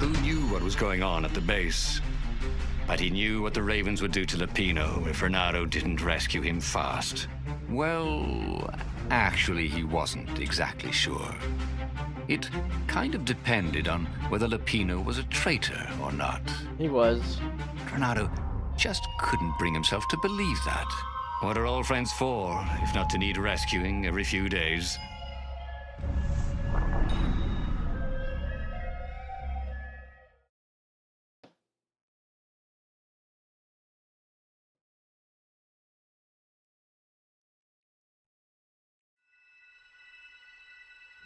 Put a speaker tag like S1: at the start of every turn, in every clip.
S1: Who knew what was going on at the base? But he knew what the Ravens would do to Lupino if Renato didn't rescue him fast. Well, actually, he wasn't exactly sure. It kind of depended on whether Lupino was a traitor or not.
S2: He was.
S1: Renato just couldn't bring himself to believe that. What are old friends for, if not to need rescuing every few days?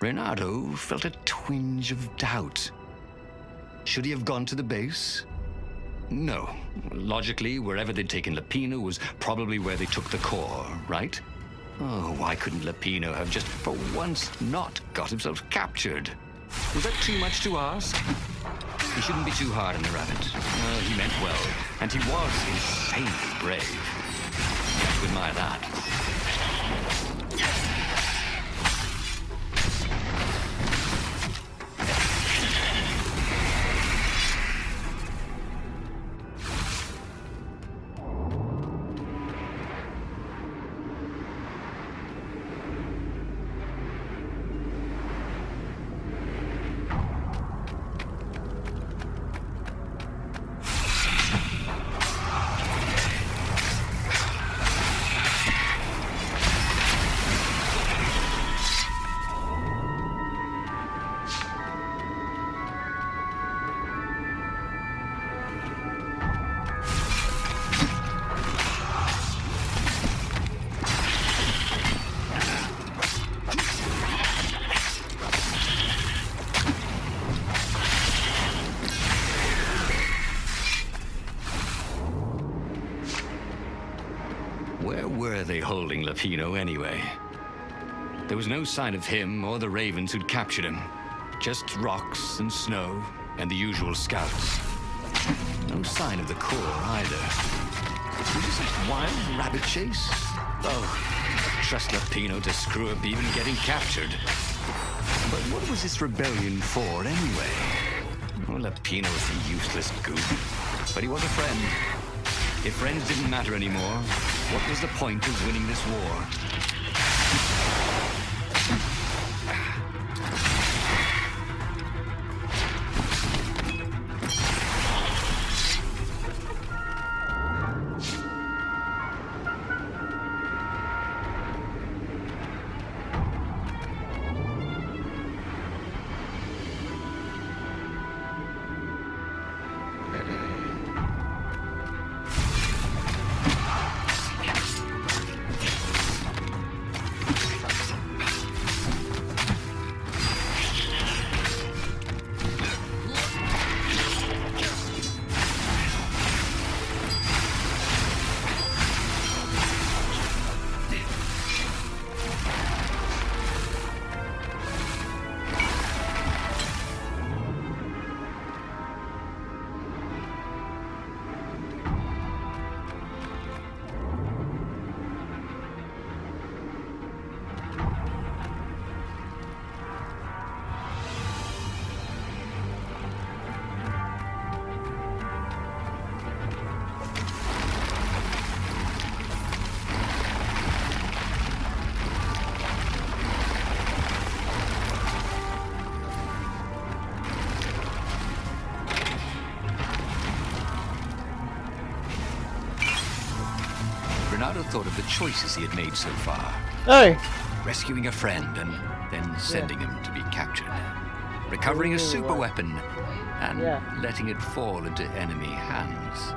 S1: Renato felt a twinge of doubt. Should he have gone to the base? No. Logically, wherever they'd taken Lupino was probably where they took the core, right? Oh, why couldn't Lupino have just, for once, not got himself captured? Was that too much to ask? He shouldn't be too hard on the rabbit. He meant well, and he was insanely brave. You have to admire that. Where were they holding Lupino anyway? There was no sign of him or the Ravens who'd captured him. Just rocks and snow and the usual scouts. No sign of the core either. Was this a wild rabbit chase? Oh, trust Lupino to screw up even getting captured. But what was this rebellion for anyway? Well, Lupino was a useless goof, but he was a friend. If friends didn't matter anymore, what was the point of winning this war? Renato thought of the choices he had made so far.
S2: Hey!
S1: Rescuing a friend and then sending him to be captured. Recovering a super weapon and letting it fall into enemy hands.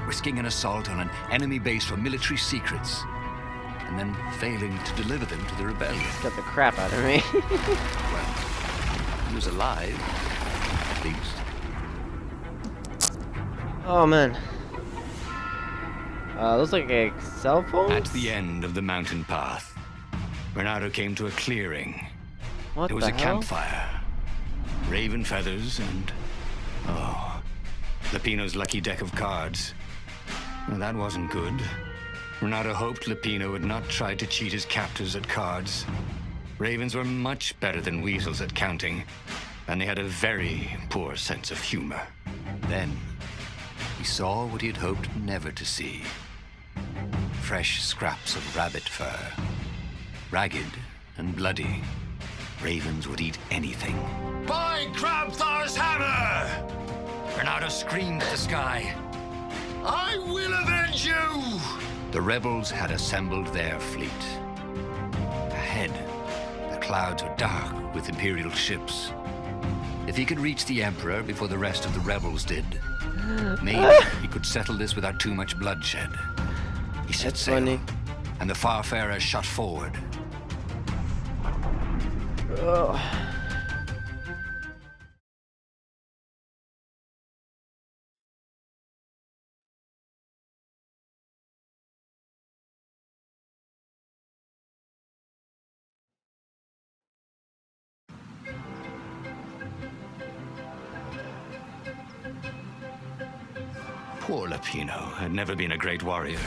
S1: Risking an assault on an enemy base for military secrets. And then failing to deliver them to the rebellion.
S2: Got the crap out of me.
S1: Well, he was alive, at least.
S2: Oh, man. Looks like a cell phone?
S1: At the end of the mountain path, Renato came to a clearing.
S2: What
S1: There was
S2: the
S1: a
S2: hell?
S1: campfire, raven feathers, and Lupino's lucky deck of cards. Well, that wasn't good. Renato hoped Lupino would not try to cheat his captors at cards. Ravens were much better than weasels at counting. and they had a very poor sense of humor. Then, he saw what he had hoped never to see. Fresh scraps of rabbit fur. Ragged and bloody, ravens would eat anything. By Crabthar's hammer! Bernardo screamed at the sky. I will avenge you! The rebels had assembled their fleet. Ahead, the clouds were dark with Imperial ships. If he could reach the Emperor before the rest of the rebels did, maybe he could settle this without too much bloodshed. He set sail,
S2: funny.
S1: and the Farfarer shot forward.
S2: Ugh.
S1: Poor Lapino had never been a great warrior.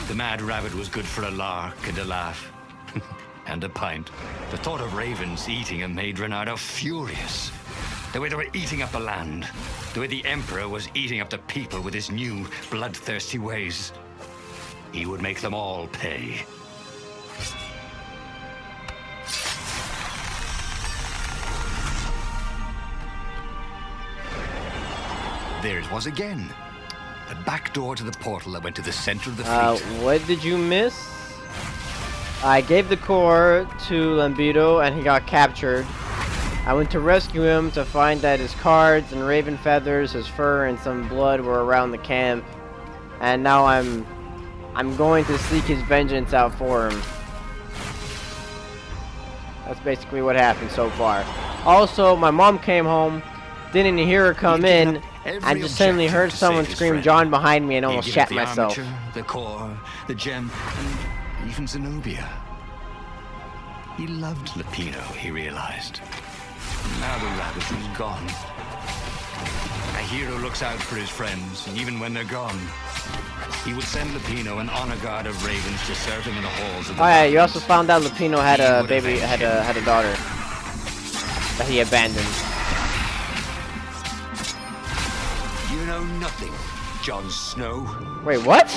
S1: The mad rabbit was good for a lark and a laugh. And a pint. The thought of ravens eating him made Reynardo furious. The way they were eating up the land. The way the Emperor was eating up the people with his new, bloodthirsty ways. He would make them all pay. There it was again. The back door to the portal that went to the center of the fleet.
S2: What did you miss? I gave the core to Lambido and he got captured. I went to rescue him to find that his cards and raven feathers, his fur, and some blood were around the camp. And now I'm going to seek his vengeance out for him. That's basically what happened so far. Also, my mom came home, didn't hear her come in, and just suddenly heard someone scream John behind me and almost shat myself.
S1: Armature, the core, the gem, and even Zenobia. He loved Lapino, he realized. Now the rabbit was gone. A hero looks out for his friends, even when they're gone. He would send Lapino an honor guard of ravens to serve him in the halls of the
S2: Oh yeah,
S1: mountains.
S2: you also found out Lapino had a baby, had a daughter that he abandoned.
S1: You know nothing, Jon Snow.
S2: Wait, what?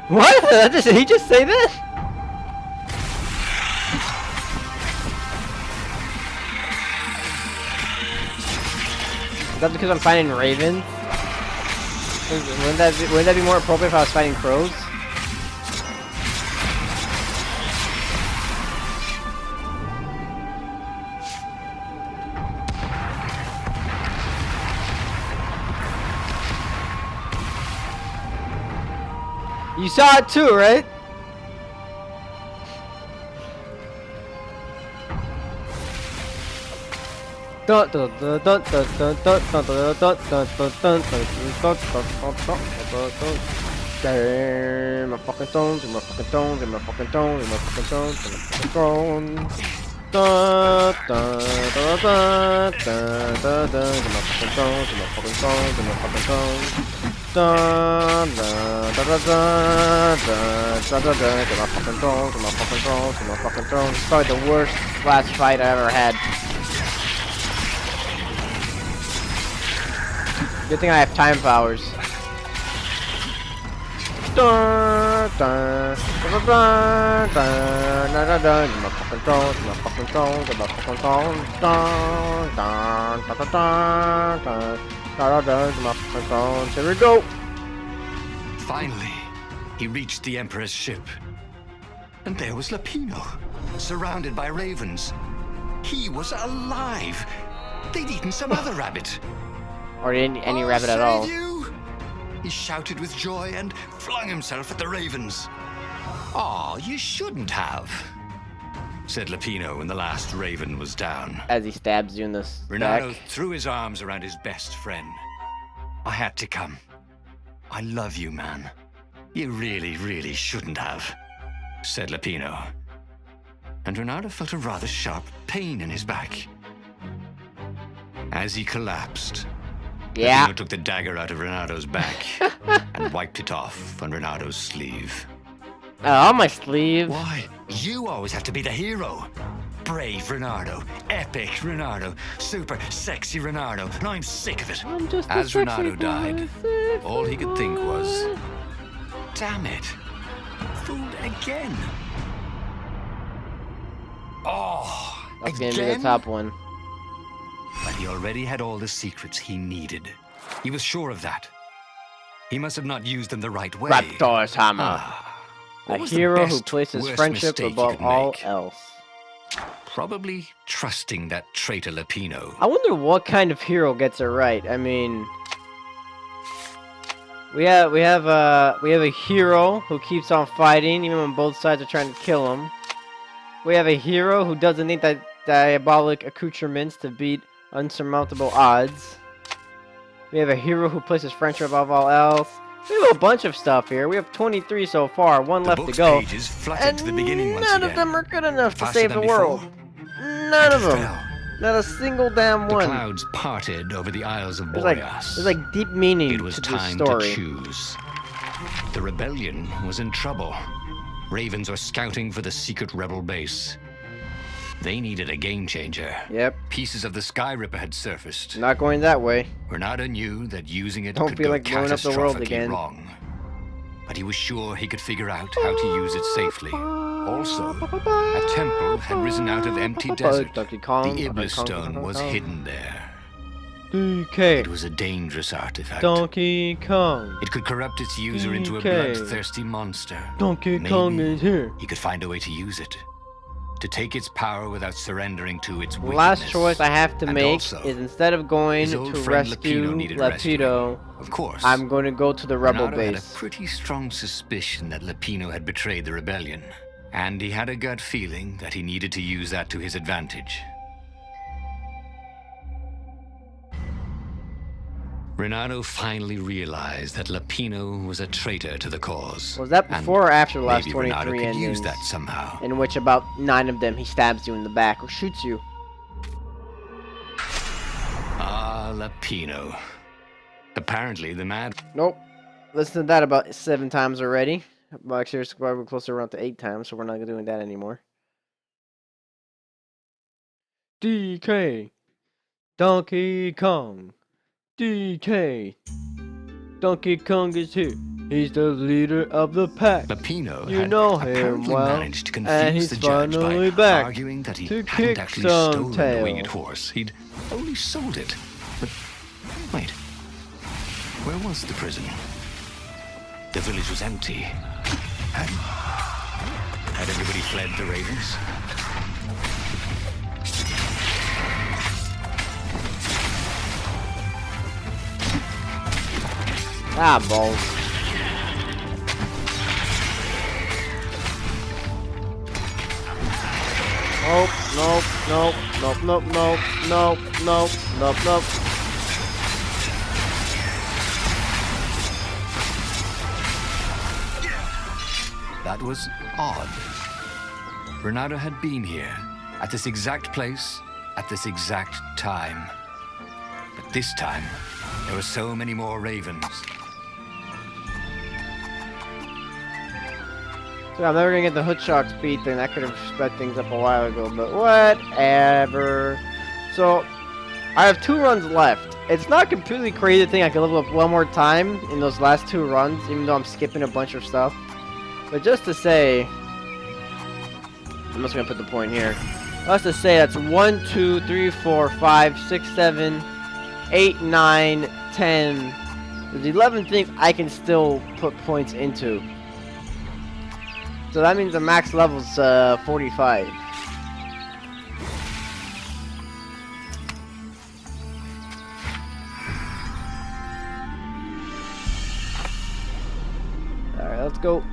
S2: What? Did he just say that? Is that because I'm fighting ravens? Wouldn't that be more appropriate if I was fighting crows? You saw it too, right? Damn, my fucking tones, my fucking tones, my fucking tones, my fucking tones, my fucking tones. Da da da da da da da, my fucking tones, my fucking tones, my fucking tones. Da da da da da da da da da, my fucking tones, my fucking tones, my fucking tones. It's probably the worst last fight I ever had. Good thing I have time powers. Da da da da da da da da. My fucking tones, my fucking tones, my fucking tones. Da da da da da da da da. My fucking tones. Here we go.
S1: Finally, he reached the Emperor's ship. And there was Lapino, surrounded by ravens. He was alive. They'd eaten some other rabbit.
S2: Or any rabbit at all.
S1: You! He shouted with joy and flung himself at the ravens. "Aw, you shouldn't have," said Lapino when the last raven was down.
S2: As he stabs you in the
S1: Reynardo
S2: back.
S1: threw his arms around his best friend. "I had to come. I love you, man. You really, really shouldn't have," said Lapino. And Reynardo felt a rather sharp pain in his back. As he collapsed,
S2: Yeah.
S1: Lapino took the dagger out of Reynardo's back and wiped it off on Reynardo's sleeve.
S2: On my sleeve.
S1: "Why? You always have to be the hero. Brave Renardo, epic Renardo, super sexy Renardo, and I'm sick of it.
S2: I'm just a
S1: As
S2: sexy
S1: Renardo died,
S2: boy,
S1: all he could think was,
S2: boy.
S1: damn it, fooled again. Oh,
S2: That's
S1: again?
S2: gonna be the top one.
S1: But he already had all the secrets he needed. He was sure of that. He must have not used them the right way.
S2: Raptor's hammer.
S1: Ah,
S2: A
S1: what was the
S2: hero who
S1: best,
S2: places
S1: worst
S2: friendship
S1: mistake he
S2: above
S1: could
S2: all
S1: make?
S2: else.
S1: Probably trusting that traitor Lapino.
S2: I wonder what kind of hero gets it right. I mean, we have a hero who keeps on fighting even when both sides are trying to kill him. We have a hero who doesn't need that diabolic accoutrements to beat unsurmountable odds. We have a hero who places friendship above all else. We have a bunch of stuff here. We have 23 so far, one
S1: The
S2: left to
S1: book's
S2: go.
S1: pages fluttered
S2: And
S1: to the beginning once
S2: none
S1: again.
S2: of them are good enough to
S1: Faster
S2: save the
S1: than
S2: world.
S1: before.
S2: None of
S1: And he
S2: them.
S1: fell.
S2: Not a single damn
S1: The
S2: one.
S1: clouds parted over the Isles of
S2: There's
S1: Boreas.
S2: like deep meaning
S1: It was
S2: to this
S1: time to
S2: story.
S1: choose. The rebellion was in trouble. Ravens were scouting for the secret rebel base. They needed a game changer.
S2: Yep,
S1: Pieces of the Sky Ripper had surfaced.
S2: not going that way.
S1: Renata knew that using it
S2: Don't
S1: could
S2: feel
S1: go
S2: like blowing up the world
S1: catastrophically
S2: again.
S1: wrong. But he was sure he could figure out how to use it safely. Also, a temple had risen out of empty desert.
S2: Donkey Kong,
S1: The Iblis
S2: Donkey
S1: stone
S2: Kong,
S1: was
S2: Donkey Kong.
S1: hidden there.
S2: DK.
S1: It was a dangerous artifact.
S2: Donkey Kong.
S1: It could corrupt its user into a
S2: DK.
S1: bloodthirsty monster.
S2: Donkey
S1: Maybe
S2: Kong is here.
S1: he could find a way to use it. To take its power without surrendering to its
S2: The
S1: wickedness.
S2: last choice I have to
S1: And
S2: make
S1: also,
S2: is instead of going
S1: his
S2: to
S1: old friend
S2: rescue
S1: Lapino needed
S2: Lapido,
S1: Of course.
S2: I'm going to go to the rebel
S1: Renato had a
S2: base.
S1: pretty strong suspicion that Lapino had betrayed the rebellion, and he had a gut feeling that he needed to use that to his advantage. Renato finally realized that Lapino was a traitor to the cause.
S2: Was that
S1: and
S2: before or after the last
S1: maybe
S2: 23
S1: Renato could
S2: endings?
S1: use that somehow.
S2: In which about 9 of them he stabs you in the back or shoots you.
S1: Ah, Lapino. Apparently, the mad...
S2: Nope. Listen to that about 7 times already. Well, actually, it's probably closer around to 8 times, so we're not doing that anymore. DK. Donkey Kong. DK. Donkey Kong is here. He's the leader of the pack.
S1: Lapino
S2: You
S1: had
S2: know him
S1: apparently
S2: well,
S1: managed to
S2: and
S1: confuse
S2: he's
S1: the judge
S2: finally
S1: by
S2: back
S1: arguing that he
S2: to
S1: hadn't
S2: kick
S1: actually
S2: some
S1: stolen
S2: tail.
S1: the winged horse. He'd only sold it. But wait, where was the prison? The village was empty. Had everybody fled the Ravens?
S2: Ah, balls. Nope.
S1: That was odd. Renato had been here, at this exact place, at this exact time. But this time, there were so many more ravens.
S2: So I'm never gonna get the hook-shock speed thing. I could have sped things up a while ago, but whatever. So, I have 2 runs left. It's not completely crazy to think I can level up one more time in those last 2 runs, even though I'm skipping a bunch of stuff. But just to say, I'm just gonna put the point here. Let's just say that's 1, 2, 3, 4, 5, 6, 7, 8, 9, 10. There's 11 things I can still put points into. So that means the max level's 45. Alright, let's go.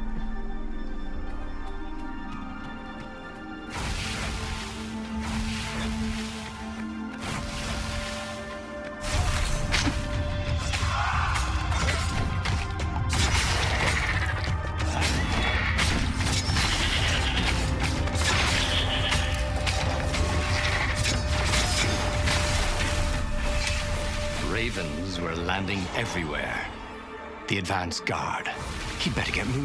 S1: Ravens were landing everywhere. The advance guard. He'd better get moving.